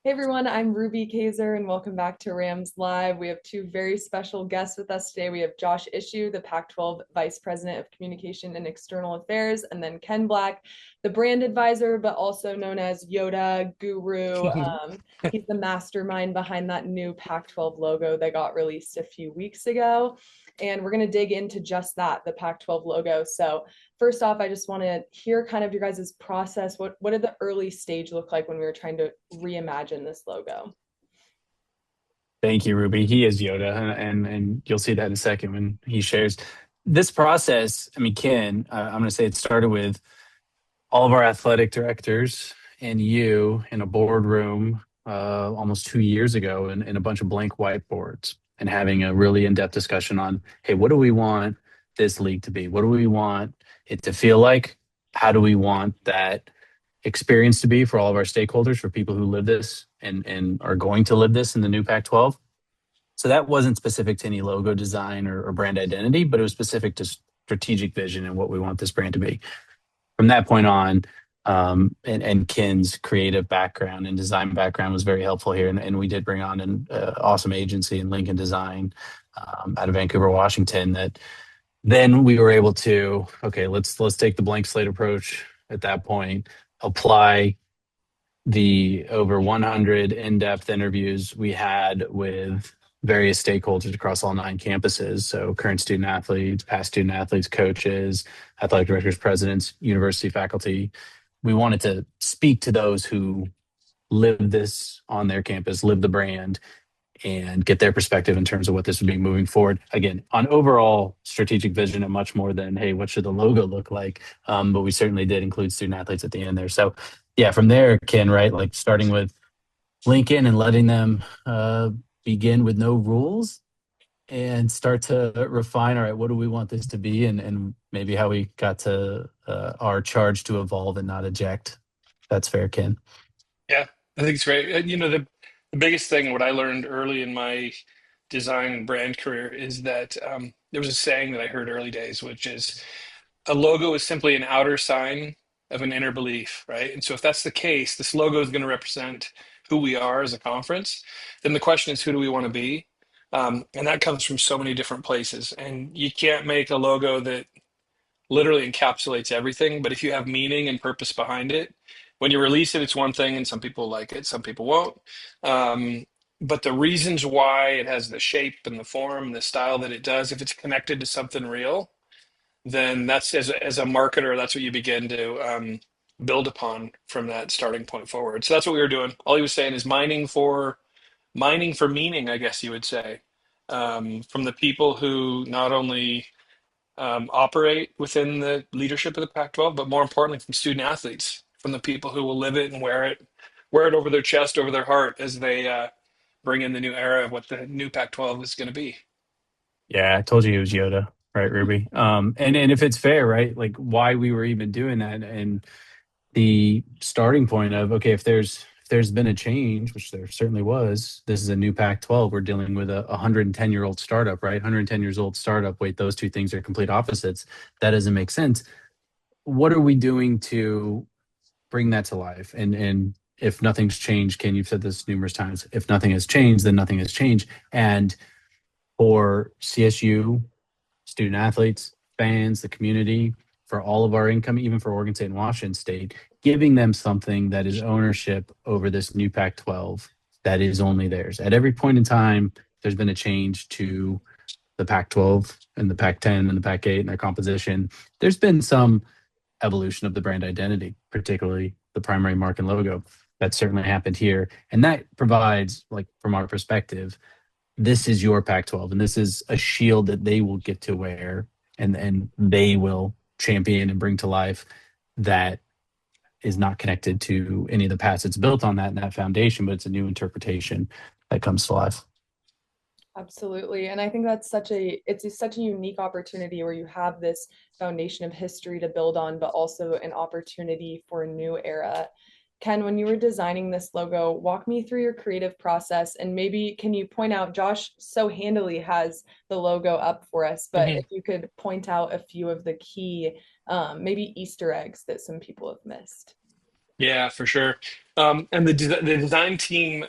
Hey everyone, I'm Ruby Kaiser and welcome back to Rams Live. We have two very special guests with us today. We have Josh Ishoo, the Pac-12 Vice President of Communication and External Affairs, and then Ken Black, the brand advisor, but also known as Yoda Guru. He's the mastermind behind that new Pac-12 logo that got released a few weeks ago. And we're going to dig into just that, the Pac-12 logo. So first off, I just want to hear kind of your guys' process. What did the early stage look like when we were trying to reimagine this logo? Thank you, Ruby. He is Yoda, and you'll see that in a second when he shares this process. I mean, Ken, I'm going to say it started with all of our athletic directors and you in a boardroom almost 2 years ago, and a bunch of blank whiteboards, and having a really in-depth discussion on, hey, what do we want this league to be? What do we want it to feel like? How do we want that experience to be for all of our stakeholders, for people who live this and are going to live this in the new Pac-12? So that wasn't specific to any logo design or brand identity, but it was specific to strategic vision and what we want this brand to be. From that point on, and Ken's creative background and design background was very helpful here. And we did bring on an awesome agency in Lincoln Design out of Vancouver, Washington. That then we were able to, okay, let's take the blank slate approach at that point, apply the over 100 in-depth interviews we had with various stakeholders across all 9 campuses. So current student athletes, past student athletes, coaches, athletic directors, presidents, university faculty. We wanted to speak to those who live this on their campus, live the brand, and get their perspective in terms of what this would be moving forward. Again, on overall strategic vision and much more than, hey, what should the logo look like? But we certainly did include student athletes at the end there. So yeah, from there, Ken, right, like starting with Lincoln and letting them begin with no rules and start to refine, all right, what do we want this to be? And maybe how we got to our charge to evolve and not eject. That's fair, Ken. Yeah, I think it's great. The biggest thing, what I learned early in my design and brand career is that there was a saying that I heard early days, which is a logo is simply an outer sign of an inner belief, right? And so if that's the case, this logo is going to represent who we are as a conference. Then the question is, who do we want to be? And that comes from so many different places. And you can't make a logo that literally encapsulates everything. But if you have meaning and purpose behind it, when you release it, it's one thing, and some people like it, some people won't. But the reasons why it has the shape and the form and the style that it does, if it's connected to something real, then that's as a marketer, that's what you begin to build upon from that starting point forward. So that's what we were doing. All he was saying is mining for meaning, I guess you would say, from the people who not only operate within the leadership of the Pac-12, but more importantly, from student athletes, from the people who will live it and wear it over their chest, over their heart, as they bring in the new era of what the new Pac-12 is going to be. Yeah, I told you it was Yoda, right, Ruby? And if it's fair, right, like why we were even doing that, and the starting point of, okay, if there's been a change, which there certainly was, this is a new Pac-12. We're dealing with a 110-year-old startup, right? 110 years old startup. Wait, those two things are complete opposites. That doesn't make sense. What are we doing to bring that to life? And if nothing's changed, Ken, you've said this numerous times. If nothing has changed, then nothing has changed. And for CSU, student athletes, fans, the community, for all of our income, even for Oregon State and Washington State, giving them something that is ownership over this new Pac 12 that is only theirs. At every point in time, there's been a change to the Pac 12 and the Pac 10 and the Pac 8 and their composition. There's been some evolution of the brand identity, particularly the primary mark and logo. That certainly happened here. And that provides, like, from our perspective, this is your Pac-12, and this is a shield that they will get to wear, and they will champion and bring to life, that is not connected to any of the past. It's built on that and that foundation, but it's a new interpretation that comes to life. Absolutely. And I think that's such a unique opportunity where you have this foundation of history to build on, but also an opportunity for a new era. Ken, when you were designing this logo, walk me through your creative process and maybe can you point out, Josh so handily has the logo up for us, but if you could point out a few of the key maybe Easter eggs that some people have missed. Yeah, for sure. And the design team,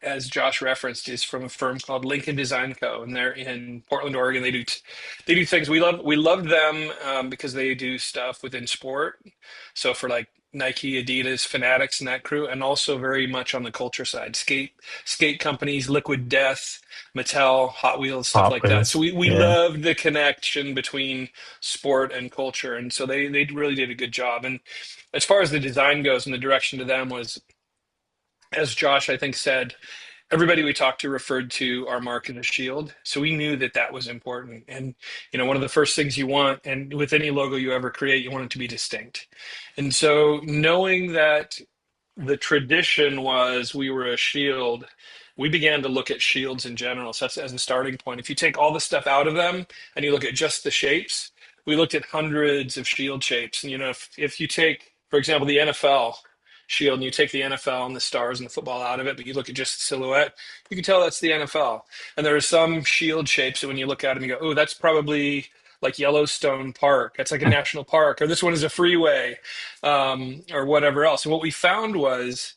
as Josh referenced, is from a firm called Lincoln Design Co. And they're in Portland, Oregon. They do things we love them because they do stuff within sport. So for like Nike, Adidas, Fanatics, and that crew, and also very much on the culture side, skate companies, Liquid Death, Mattel, Hot Wheels, stuff Hot like that. So Wheels. we Yeah. love the connection between sport and culture, and so they really did a good job. And as far as the design goes, and the direction to them was, as Josh I think said, everybody we talked to referred to our mark as a shield, so we knew that that was important. And one of the first things you want, and with any logo you ever create, you want it to be distinct. And so knowing that the tradition was we were a shield, we began to look at shields in general. So that's as a starting point. If you take all the stuff out of them and you look at just the shapes, we looked at hundreds of shield shapes. And if you take, for example, the NFL shield, and you take the NFL and the stars and the football out of it, but you look at just the silhouette, you can tell that's the NFL. And there are some shield shapes that when you look at them, you go, oh, that's probably like Yellowstone Park. That's like a national park, or this one is a freeway, or whatever else. And what we found was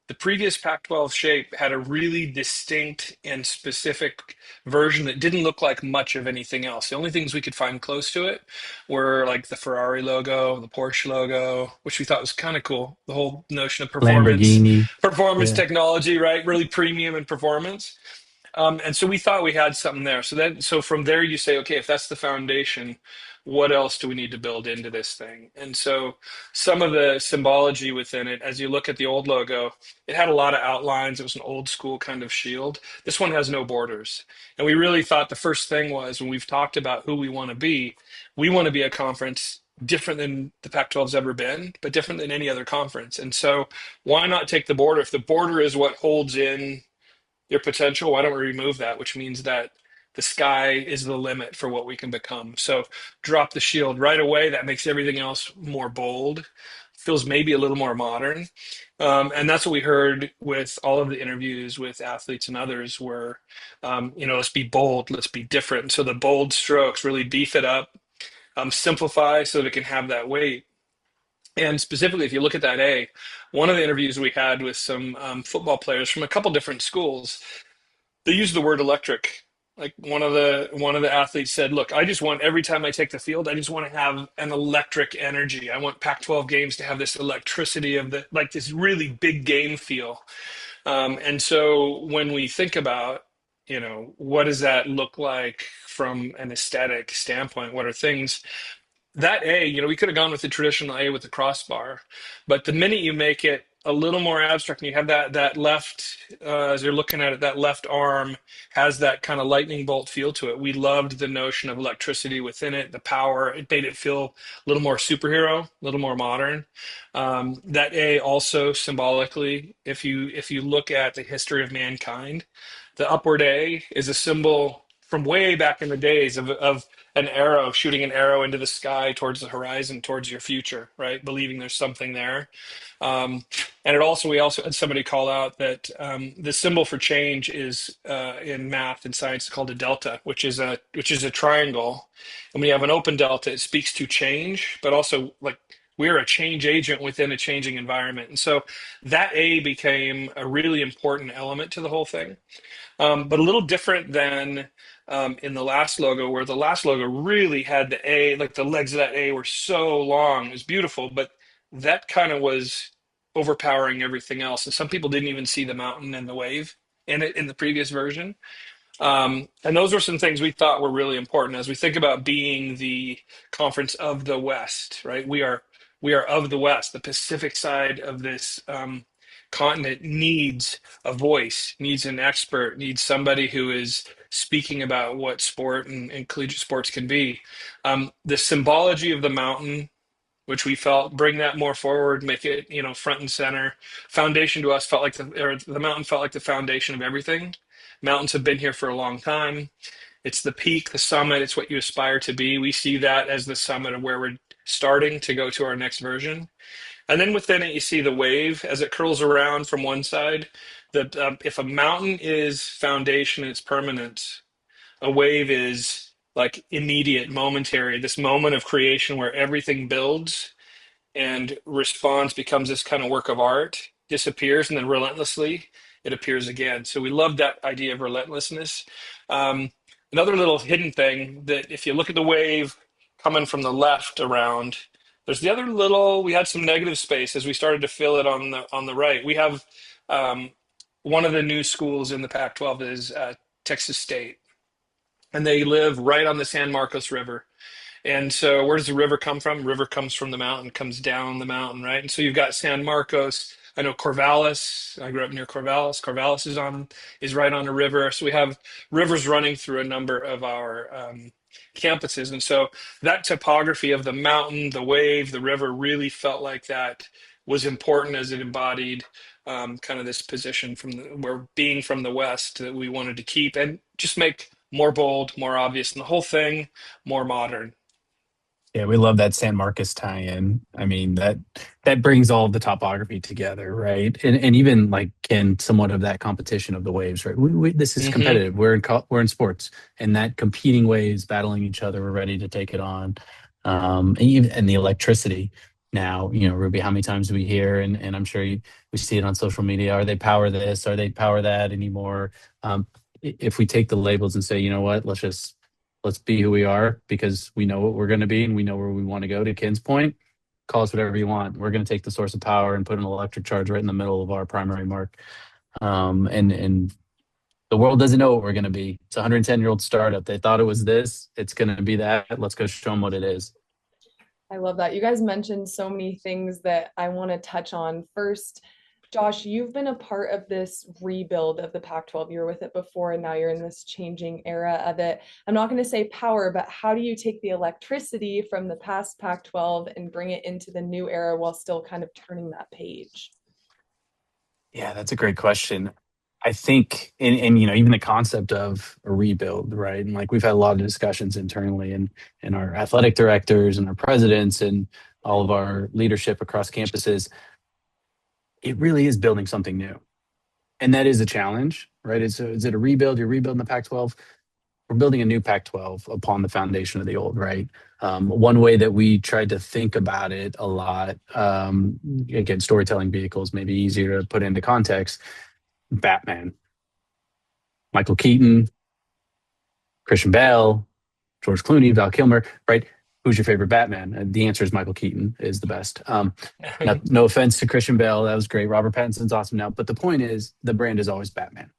the previous Pac-12 shape had a really distinct and specific version that didn't look like much of anything else. The only things we could find close to it were like the Ferrari logo, the Porsche logo, which we thought was kind of cool. The whole notion of Lamborghini. performance Yeah. technology, right? Really premium and performance. And so we thought we had something there. So from there, you say, okay, if that's the foundation, what else do we need to build into this thing? And so some of the symbology within it, as you look at the old logo, it had a lot of outlines. It was an old school kind of shield. This one has no borders. And we really thought the first thing was, when we've talked about who we want to be a conference different than the Pac-12's ever been, but different than any other conference. And so why not take the border? If the border is what holds in your potential, why don't we remove that? Which means that the sky is the limit for what we can become. So drop the shield right away. That makes everything else more bold, feels maybe a little more modern. And that's what we heard with all of the interviews with athletes and others were, let's be bold, let's be different. So the bold strokes really beef it up, simplify so that it can have that weight. And specifically, if you look at that A, one of the interviews we had with some football players from a couple different schools, they used the word electric. Like one of the athletes said, "Look, I just want every time I take the field, I just want to have an electric energy. I want Pac-12 games to have this electricity of the like this really big game feel." And so when we think about, what does that look like from an aesthetic standpoint? What are things that A, we could have gone with the traditional A with the crossbar, but the minute you make it a little more abstract and you have that left, as you're looking at it, that left arm has that kind of lightning bolt feel to it. We loved the notion of electricity within it, the power. It made it feel a little more superhero, a little more modern. That A also symbolically, if you look at the history of mankind, the upward A is a symbol from way back in the days of an arrow, shooting an arrow into the sky towards the horizon, towards your future, right? Believing there's something there. Um, and we also had somebody call out that the symbol for change is in math and science called a delta, which is a triangle. And when you have an open delta, it speaks to change, but also like we're a change agent within a changing environment. And so that A became a really important element to the whole thing. But a little different than in the last logo, where the last logo really had the A, like the legs of that A were so long. It was beautiful, but that kind of was overpowering everything else. And some people didn't even see the mountain and the wave in it in the previous version. And those were some things we thought were really important as we think about being the conference of the West, right? We are of the West. The Pacific side of this continent needs a voice, needs an expert, needs somebody who is speaking about what sport and collegiate sports can be. The symbology of the mountain, which we felt bring that more forward, make it front and center. Foundation to us felt like the mountain felt like the foundation of everything. Mountains have been here for a long time. It's the peak, the summit. It's what you aspire to be. We see that as the summit of where we're starting to go to our next version. And then within it, you see the wave as it curls around from one side. That if a mountain is foundation, it's permanent. A wave is like immediate, momentary. This moment of creation where everything builds and responds, becomes this kind of work of art, disappears, and then relentlessly it appears again. So we love that idea of relentlessness. Um, Another little hidden thing that if you look at the wave coming from the left around, there's the other little. We had some negative space as we started to fill it on the right. We have um, one of the new schools in the Pac-12 is Texas State, and they live right on the San Marcos River. And so where does the river come from? River comes from the mountain, comes down the mountain, right? And so you've got San Marcos. I know Corvallis. I grew up near Corvallis. Corvallis is right on a river. So we have rivers running through a number of our campuses. And so that topography of the mountain, the wave, the river really felt like that was important as it embodied kind of this position from where being from the West that we wanted to keep and just make more bold, more obvious, and the whole thing more modern. Yeah, we love that San Marcos tie-in. I mean, that brings all of the topography together, right? And even like can somewhat of that competition of the waves, right? This is Hmm. competitive. We're in sports, and that competing waves battling each other. We're ready to take it on. And the electricity now, Ruby, how many times do we hear, and I'm sure we see it on social media. Are they power this? Are they power that anymore? If we take the labels and say, you know what, let's be who we are because we know what we're going to be and we know where we want to go. To Ken's point, call us whatever you want. We're going to take the source of power and put an electric charge right in the middle of our primary mark. And the world doesn't know what we're going to be. It's a 110-year-old startup. They thought it was this. It's going to be that. Let's go show them what it is. I love that. You guys mentioned so many things that I want to touch on. First, Josh, you've been a part of this rebuild of the Pac-12. You were with it before, and now you're in this changing era of it. I'm not going to say power, but how do you take the electricity from the past Pac-12 and bring it into the new era while still kind of turning that page? Yeah, that's a great question. I think, and even the concept of a rebuild, right? And like we've had a lot of discussions internally, and our athletic directors and our presidents and all of our leadership across campuses. It really is building something new, and that is a challenge, right? Is it a rebuild? You're rebuilding the Pac-12. We're building a new Pac-12 upon the foundation of the old, right? One way that we tried to think about it a lot, again, storytelling vehicles, maybe easier to put into context. Batman, Michael Keaton, Christian Bale, George Clooney, Val Kilmer, right? Who's your favorite Batman? And the answer is Michael Keaton is the best. No offense to Christian Bale, that was great. Robert Pattinson's awesome now, but the point is the brand is always Batman.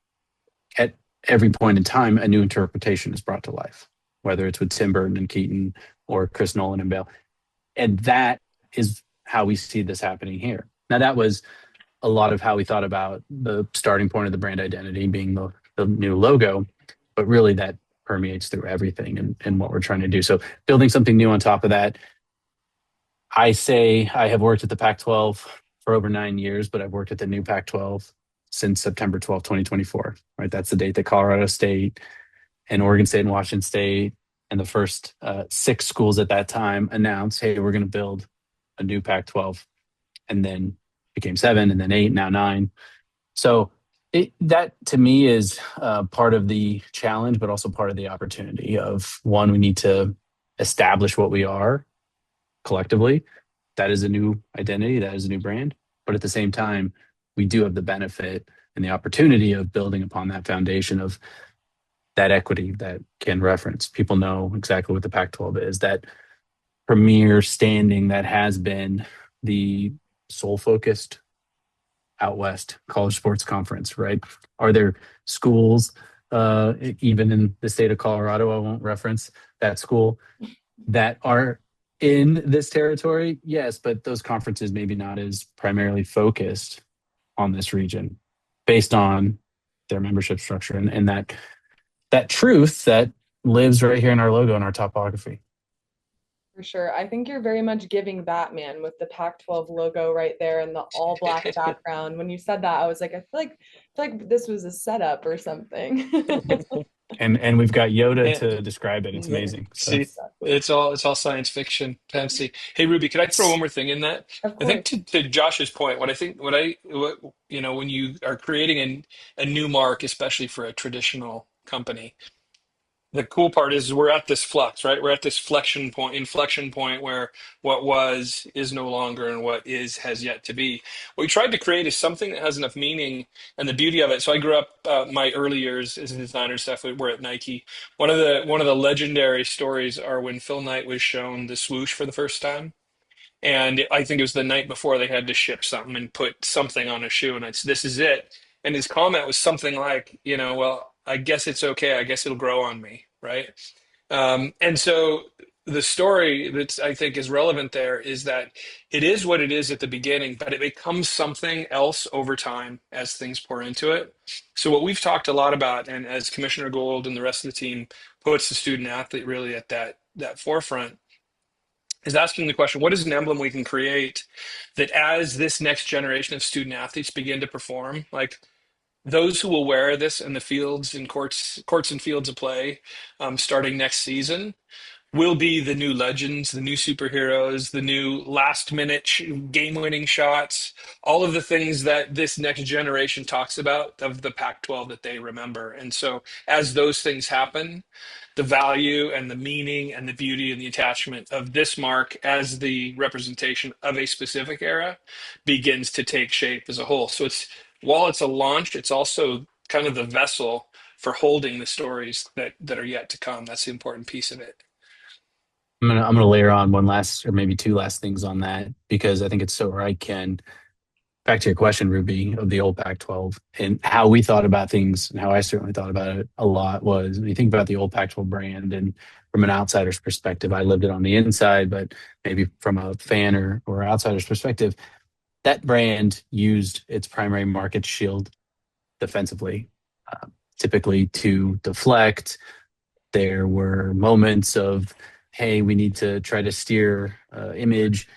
At every point in time, a new interpretation is brought to life, whether it's with Tim Burton and Keaton or Chris Nolan and Bale. And that is how we see this happening here. Now, that was a lot of how we thought about the starting point of the brand identity being the new logo, but really that permeates through everything and what we're trying to do. So building something new on top of that. I say I have worked at the Pac-12 for over 9 years, but I've worked at the new Pac-12 since September 12th, 2024, right? That's the date that Colorado State and Oregon State and Washington State and the first 6 schools at that time announced, hey, we're going to build a new Pac-12. And then became 7 and then 8, now 9. So that to me is part of the challenge, but also part of the opportunity of one, we need to establish what we are collectively. That is a new identity, that is a new brand. But at the same time, we do have the benefit and the opportunity of building upon that foundation of that equity that Ken referenced. People know exactly what the Pac-12 is, that premier standing that has been the sole focused out west college sports conference, right? Are there schools, even in the state of Colorado, I won't reference that school, that are in this territory? Yes, but those conferences maybe not as primarily focused on this region based on their membership structure and that truth that lives right here in our logo and our topography. For sure. I think you're very much giving Batman with the Pac-12 logo right there and the all black background. When you said that, I was like, I feel like this was a setup or something. And we've got Yoda And, to describe it. It's yeah, amazing. So see, it's all science fiction, fancy. Hey, Ruby, could I throw one more thing in that? Of I think course. to Josh's point, when you are creating a new mark, especially for a traditional company, the cool part is we're at this flux, right? We're at this inflection point where what was is no longer and what is has yet to be. What we tried to create is something that has enough meaning and the beauty of it. So I grew up, my early years as a designer stuff, we're at Nike. One of the legendary stories are when Phil Knight was shown the swoosh for the first time. And I think it was the night before they had to ship something and put something on a shoe, and it's this is it. And his comment was something like, well, I guess it's okay. I guess it'll grow on me, right? And so the story that I think is relevant there is that it is what it is at the beginning, but it becomes something else over time as things pour into it. So what we've talked a lot about, and as Commissioner Gold and the rest of the team puts the student athlete really at that forefront, is asking the question, what is an emblem we can create that as this next generation of student athletes begin to perform, like those who will wear this in the fields and courts and fields of play, starting next season, will be the new legends, the new superheroes, the new last minute game-winning shots, all of the things that this next generation talks about of the Pac-12 that they remember. And so as those things happen, the value and the meaning and the beauty and the attachment of this mark as the representation of a specific era begins to take shape as a whole. So while it's a launch, it's also kind of the vessel for holding the stories that are yet to come. That's the important piece of it. I'm gonna layer on one last or maybe two last things on that because I think it's so right, Ken. Back to your question, Ruby, of the old Pac-12 and how we thought about things and how I certainly thought about it a lot was when you think about the old Pac-12 brand and from an outsider's perspective, I lived it on the inside, but maybe from a fan or outsider's perspective, that brand used its primary market shield defensively, typically to deflect. There were moments of, hey, we need to try to steer image.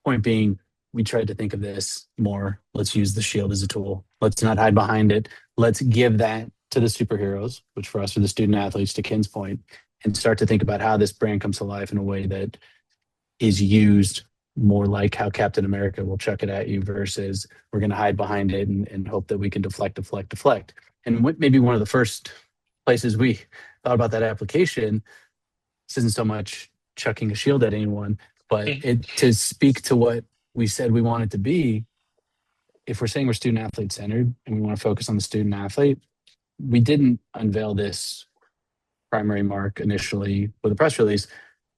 Point being, we tried to think of this more. Let's use the shield as a tool. Let's not hide behind it. Let's give that to the superheroes, which for us are the student athletes, to Ken's point, and start to think about how this brand comes to life in a way that is used more like how Captain America will chuck it at you versus we're going to hide behind it and hope that we can deflect. And maybe one of the first places we thought about that application, this isn't so much chucking a shield at anyone, but to speak to what we said we want it to be, if we're saying we're student athlete centered and we want to focus on the student athlete, we didn't unveil this primary mark initially with a press release.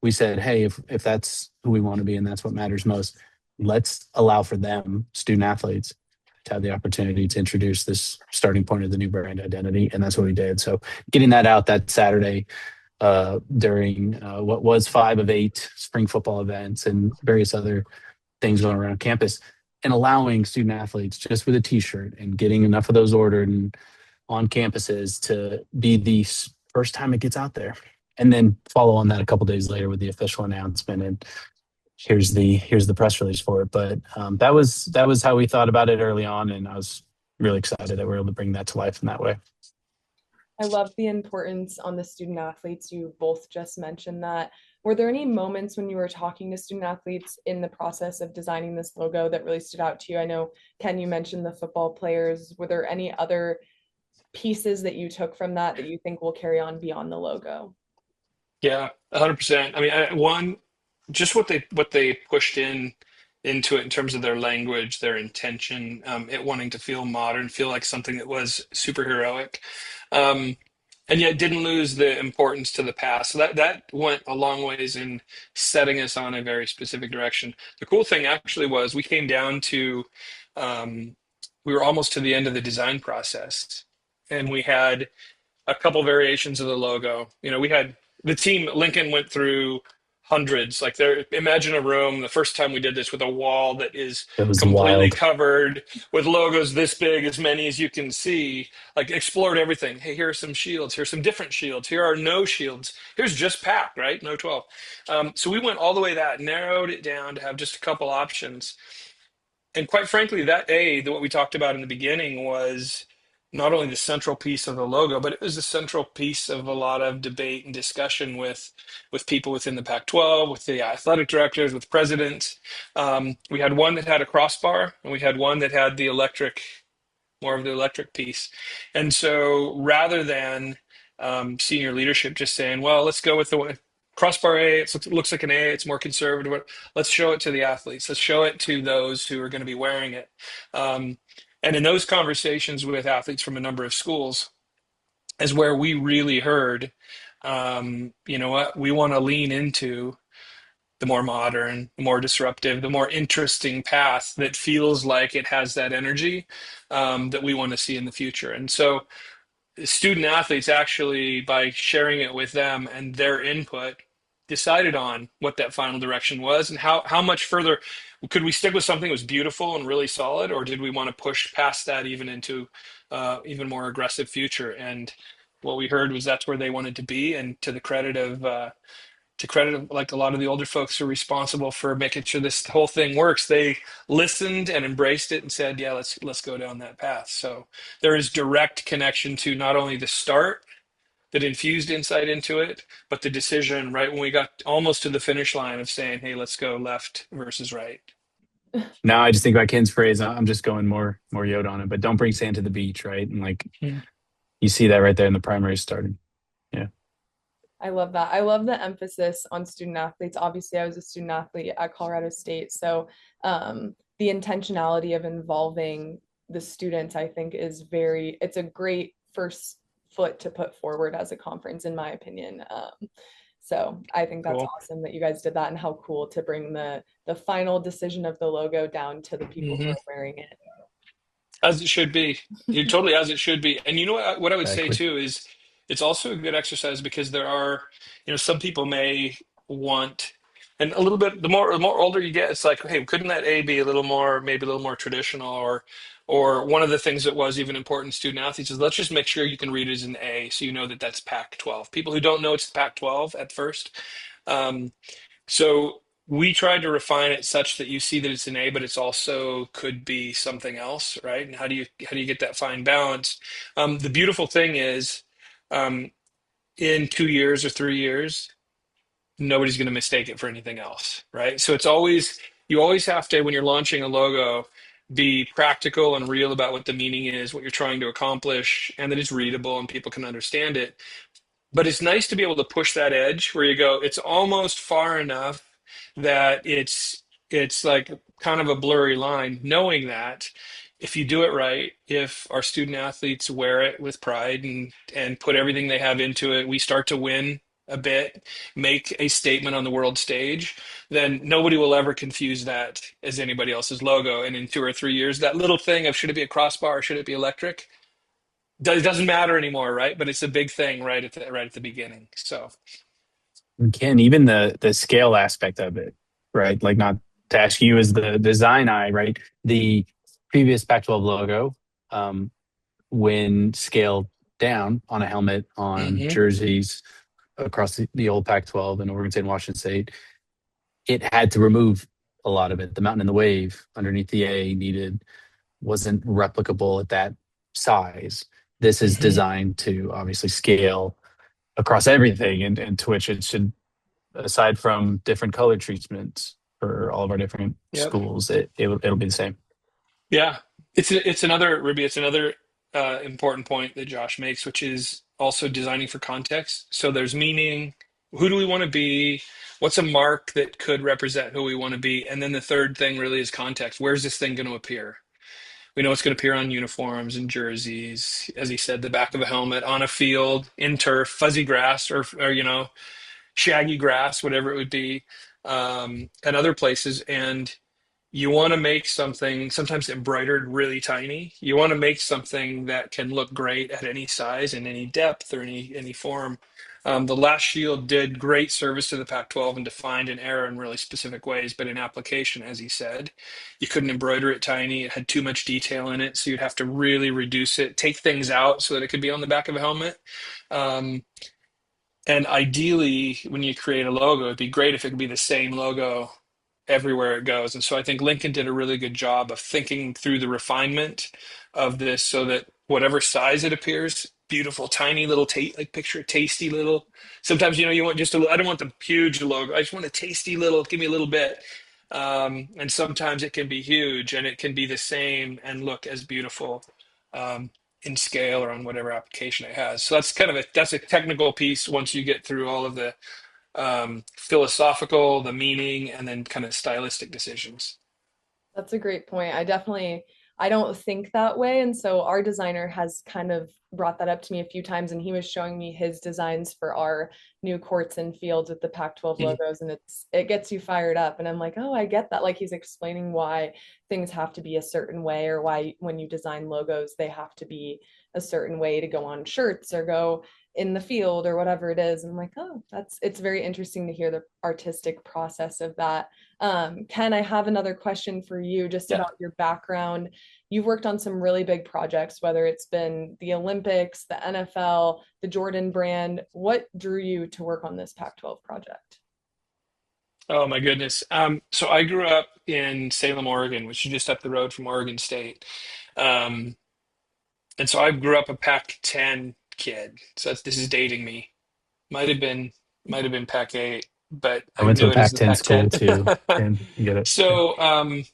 We said, hey, if that's who we want to be and that's what matters most, let's allow for them, student athletes, to have the opportunity to introduce this starting point of the new brand identity. And that's what we did. So getting that out that Saturday during what was 5 of 8 spring football events and various other things going around campus, and allowing student athletes just with a t-shirt and getting enough of those ordered and on campuses to be the first time it gets out there, and then follow on that a couple days later with the official announcement and here's the press release for it. But that was how we thought about it early on, and I was really excited that we're able to bring that to life in that way. I love the importance on the student athletes. You both just mentioned that. Were there any moments when you were talking to student athletes in the process of designing this logo that really stood out to you? I know, Ken, you mentioned the football players. Were there any other pieces that you took from that you think will carry on beyond the logo? Yeah, 100%. I mean, one, just what they pushed into it in terms of their language, their intention, it wanting to feel modern, feel like something that was superheroic, um, and yet didn't lose the importance to the past. So that went a long ways in setting us on a very specific direction. The cool thing actually was we came down to, um, we were almost to the end of the design process, and we had a couple variations of the logo. We had the team, Lincoln went through hundreds. Like imagine a room, the first time we did this, with a wall that is It was completely wild. covered with logos this big, as many as you can see, like explored everything. Hey, here are some shields. Here's some different shields. Here are no shields. Here's just PAC, right? No 12. So we went all the way narrowed it down to have just a couple options. And quite frankly, what we talked about in the beginning was not only the central piece of the logo, but it was the central piece of a lot of debate and discussion with people within the Pac-12, with the athletic directors, with presidents. We had one that had a crossbar, and we had one that had more of the electric piece. And so rather than senior leadership just saying, well, let's go with the crossbar A. It looks like an A. It's more conservative. Let's show it to the athletes. Let's show it to those who are going to be wearing it. And in those conversations with athletes from a number of schools is where we really heard, you know what, we want to lean into the more modern, the more disruptive, the more interesting path that feels like it has that energy that we want to see in the future. And so student athletes actually, by sharing it with them and their input, decided on what that final direction was and how much further could we stick with something that was beautiful and really solid, or did we want to push past that even into even more aggressive future? And what we heard was that's where they wanted to be. And to credit of like a lot of the older folks who are responsible for making sure this whole thing works, they listened and embraced it and said, yeah, let's go down that path. So there is direct connection to not only the start that infused insight into it, but the decision right when we got almost to the finish line of saying, hey, let's go left versus right. Now I just think about Ken's phrase. I'm just going more Yoda on it, but don't bring sand to the beach, right? And like you see that right there in the primary starting. Yeah. I love that. I love the emphasis on student athletes. Obviously, I was a student athlete at Colorado State. So the intentionality of involving the students, I think, it's a great first foot to put forward as a conference, in my opinion. So I think that's Cool. awesome that you guys did that, and how cool to bring the final decision of the logo down to the people who are wearing it. As it should be. You're totally as it should be. And you know what I would say Exactly. too is it's also a good exercise because there are, some people may want, and a little bit the more older you get, it's like, hey, couldn't that A be a little more, maybe a little more traditional, or one of the things that was even important to student athletes is let's just make sure you can read it as an A so you know that that's Pac-12. People who don't know it's the Pac-12 at first. Um, so we tried to refine it such that you see that it's an A, but it's also could be something else, right? And how do you get that fine balance? The beautiful thing is, um, in 2 years or 3 years, nobody's going to mistake it for anything else, right? So you always have to, when you're launching a logo, be practical and real about what the meaning is, what you're trying to accomplish, and that it's readable and people can understand it. But it's nice to be able to push that edge where you go, it's almost far enough that it's like kind of a blurry line, knowing that if you do it right, if our student athletes wear it with pride and put everything they have into it, we start to win a bit, make a statement on the world stage, then nobody will ever confuse that as anybody else's logo. And in 2 or 3 years, that little thing of should it be a crossbar or should it be electric? It doesn't matter anymore, right? But it's a big thing right at the beginning. So And Ken, even the scale aspect of it, right? Like not to ask you as the design eye, right? The previous Pac-12 logo, when scaled down on a helmet, on mhm. jerseys across the old Pac-12 and Oregon State and Washington State, it had to remove a lot of it. The mountain and the wave underneath the A wasn't replicable at that size. This is Mhm. designed to obviously scale across everything, and to which it should, aside from different color treatments for all of our different Yep. schools, it'll be the same. Yeah. It's another Ruby. It's another important point that Josh makes, which is also designing for context. So there's meaning. Who do we want to be? What's a mark that could represent who we want to be? And then the third thing really is context. Where's this thing going to appear? We know it's going to appear on uniforms and jerseys, as he said, the back of a helmet, on a field, in turf, fuzzy grass, or shaggy grass, whatever it would be, and other places. And you want to make something sometimes embroidered really tiny. You want to make something that can look great at any size and any depth or any form. The last shield did great service to the Pac-12 and defined an error in really specific ways, but in application, as he said, you couldn't embroider it tiny. It had too much detail in it, so you'd have to really reduce it, take things out so that it could be on the back of a helmet. Um, and ideally, when you create a logo, it'd be great if it could be the same logo everywhere it goes. And so I think Lincoln did a really good job of thinking through the refinement of this so that whatever size it appears, beautiful, tiny little, like picture a tasty little. Sometimes, you want just I don't want the huge logo. I just want a tasty little, give me a little bit. And sometimes it can be huge and it can be the same and look as beautiful. Um, in scale or on whatever application it has. So that's a technical piece once you get through all of the philosophical, the meaning, and then kind of stylistic decisions. That's a great point. I don't think that way. And so our designer has kind of brought that up to me a few times, and he was showing me his designs for our new courts and fields with the Pac-12 Mhm. logos, and it gets you fired up. And I'm like, oh, I get that. Like he's explaining why things have to be a certain way, or why when you design logos, they have to be a certain way to go on shirts or go in the field or whatever it is. And I'm like, oh, it's very interesting to hear the artistic process of that. Ken, I have another question for you just Yeah. about your background. You've worked on some really big projects, whether it's been the Olympics, the NFL, the Jordan brand. What drew you to work on this Pac-12 project? Oh my goodness. So I grew up in Salem, Oregon, which is just up the road from Oregon State. Um, and so I grew up a Pac-10 kid. So this is dating me. Might have been might have been Pac-8, but I I went to a knew it as the Pac-10 Pac-10. school too. Can you get it? So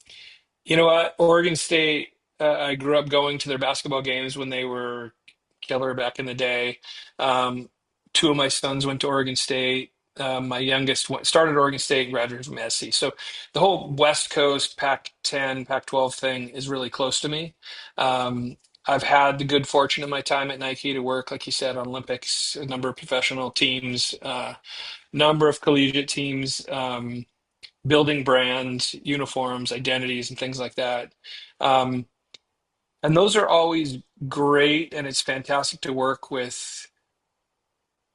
you know what? Oregon State, I grew up going to their basketball games when they were killer back in the day. Um, Two of my sons went to Oregon State. My youngest started Oregon State, graduated from SC. So the whole West Coast Pac-10, Pac-12 thing is really close to me. I've had the good fortune in my time at Nike to work, like you said, on Olympics, a number of professional teams, number of collegiate teams. Building brands, uniforms, identities, and things like that. Um, and those are always great, and it's fantastic to work with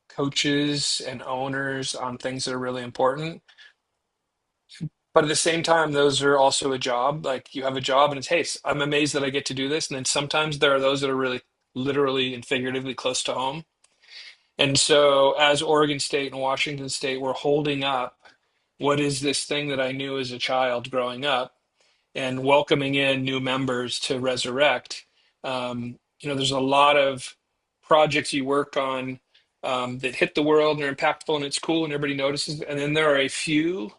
coaches and owners on things that are really important. But at the same time, those are also a job. Like you have a job, and it's, hey, I'm amazed that I get to do this. And then sometimes there are those that are really literally and figuratively close to home. And so, as Oregon State and Washington State were holding up, what is this thing that I knew as a child growing up? And welcoming in new members to Resurrect. There's a lot of projects you work on that hit the world and are impactful and it's cool and everybody notices. And then there are a few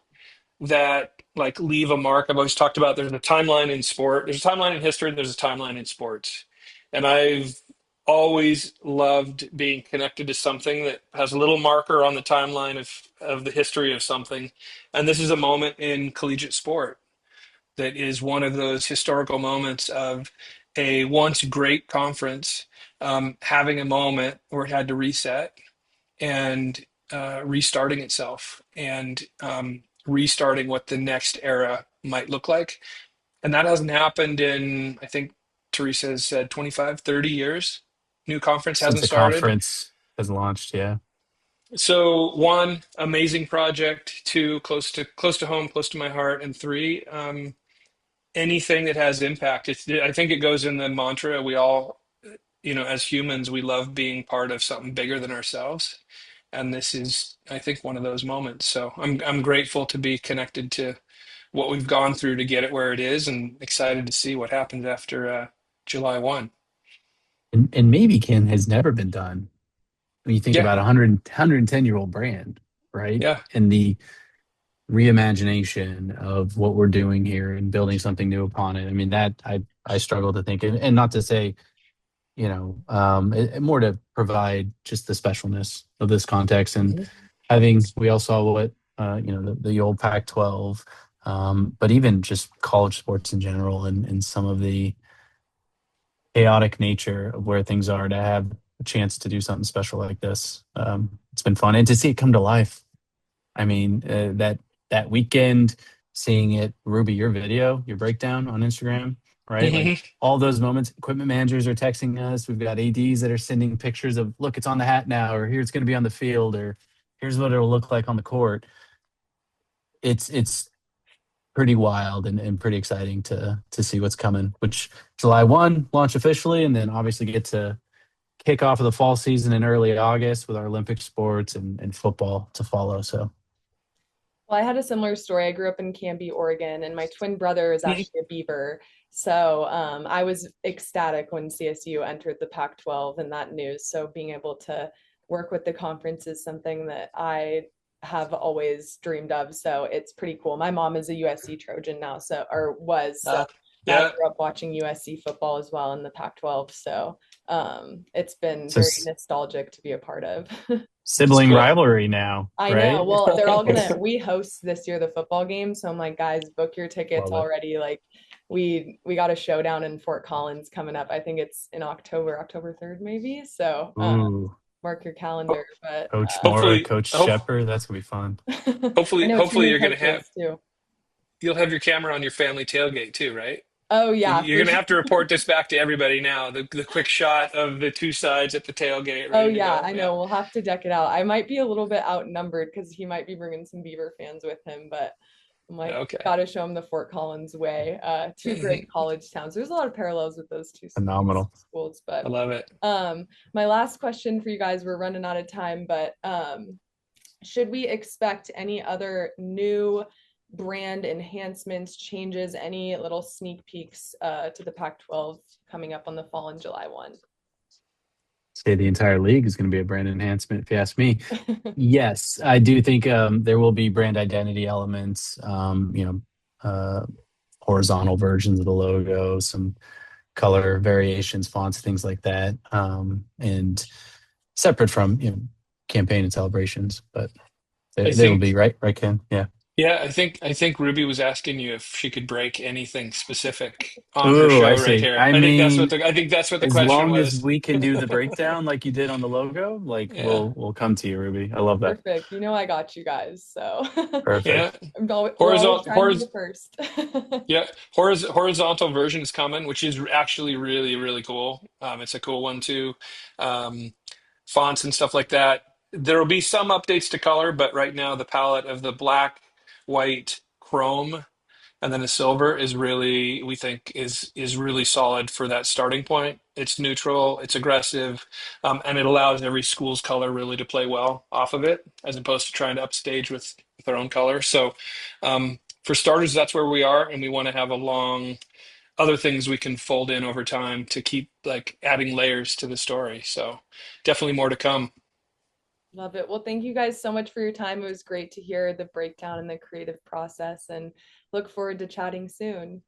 that like leave a mark. I've always talked about there's a timeline in sport, there's a timeline in history, there's a timeline in sports. And I've always loved being connected to something that has a little marker on the timeline of the history of something. And this is a moment in collegiate sport that is one of those historical moments of a once great conference having a moment where it had to reset and restarting itself and restarting what the next era might look like. And that hasn't happened in, I think Teresa has said 25, 30 years. New conference Since hasn't the started. conference has launched, yeah. So one, amazing project. Two, close to home, close to my heart. And three, anything that has impact. I think it goes in the mantra we all, as humans, we love being part of something bigger than ourselves. And this is, I think, one of those moments. So I'm grateful to be connected to what we've gone through to get it where it is, and excited to see what happens after July 1. And maybe Ken has never been done. When you think Yeah, about a 110-year-old brand, right? yeah. And the reimagination of what we're doing here and building something new upon it. I mean, that I struggle to think, and not to say, more to provide just the specialness of this context and Mhm. we all saw what, the old Pac-12, but even just college sports in general and some of the chaotic nature of where things are to have a chance to do something special like this. It's been fun and to see it come to life. I mean, that weekend, seeing it, Ruby, your video, your breakdown on Instagram, right? Like Mhm. all those moments, equipment managers are texting us. We've got ADs that are sending pictures of, look, it's on the hat now, or here it's going to be on the field, or here's what it'll look like on the court. It's pretty wild and pretty exciting to see what's coming. Which July 1 launch officially, and then obviously get to kick off of the fall season in early August with our Olympic sports and football to follow. So Well, I had a similar story. I grew up in Canby, Oregon, and my twin brother is actually a Beaver. So I was ecstatic when CSU entered the Pac-12 and that news. So being able to work with the conference is something that I have always dreamed of. So it's pretty cool. My mom is a USC Trojan now, so or was. So Uh, I Yeah. grew up watching USC football as well in the Pac-12, so it's been So very nostalgic to be a part of. It's sibling cool. rivalry now, I know. right? Well, they're all gonna, we host this year the football game, so I'm like, guys, book your tickets Love it. already. Like we got a showdown in Fort Collins coming up. I think it's in October, October 3rd, maybe. So Ooh, mark your calendar. But Coach Mora, Hopefully, Coach Shepard, that's gonna be fun. I hopefully, know two hopefully new you're gonna have coaches too. you'll have your camera on your family tailgate too, right? Oh yeah, You're for gonna sure. have to report this back to everybody now. The quick shot of the two sides at the tailgate, Oh ready to yeah, go. I Yeah. know. We'll have to deck it out. I might be a little bit outnumbered because he might be bringing some Beaver fans with him, but I'm like, Okay. gotta show him the Fort Collins way. Two great college towns. There's a lot of parallels with those two Phenomenal. schools, I but love it. my last question for you guys, we're running out of time, but should we expect any other new brand enhancements, changes, any little sneak peeks to the Pac-12 coming up on the fall and July 1? Say the entire league is going to be a brand enhancement, if you ask me. Yes, I do think there will be brand identity elements. Horizontal versions of the logo, some color variations, fonts, things like that, and separate from campaign and celebrations. But I they will be think right, Ken. Yeah. Yeah, I think Ruby was asking you if she could break anything specific on her Oh, I show right see. here. I I mean, think that's what the as question long as was. we can do the breakdown like you did on the logo, like Yeah. we'll come to you, Ruby. I love that. Perfect. You know I got you guys. So Yeah. Perfect. we're always trying to be Horizontal the first. Yeah, horizontal version is coming, which is actually really, really cool. It's a cool one too. Um, Fonts and stuff like that. There will be some updates to color, but right now the palette of the black, white, chrome, and then the silver is really, we think, is really solid for that starting point. It's neutral, it's aggressive, and it allows every school's color really to play well off of it, as opposed to trying to upstage with their own color. So, for starters, that's where we are, and we want to have a long other things we can fold in over time to keep like adding layers to the story. So, definitely more to come. Love it. Well, thank you guys so much for your time. It was great to hear the breakdown and the creative process and look forward to chatting soon.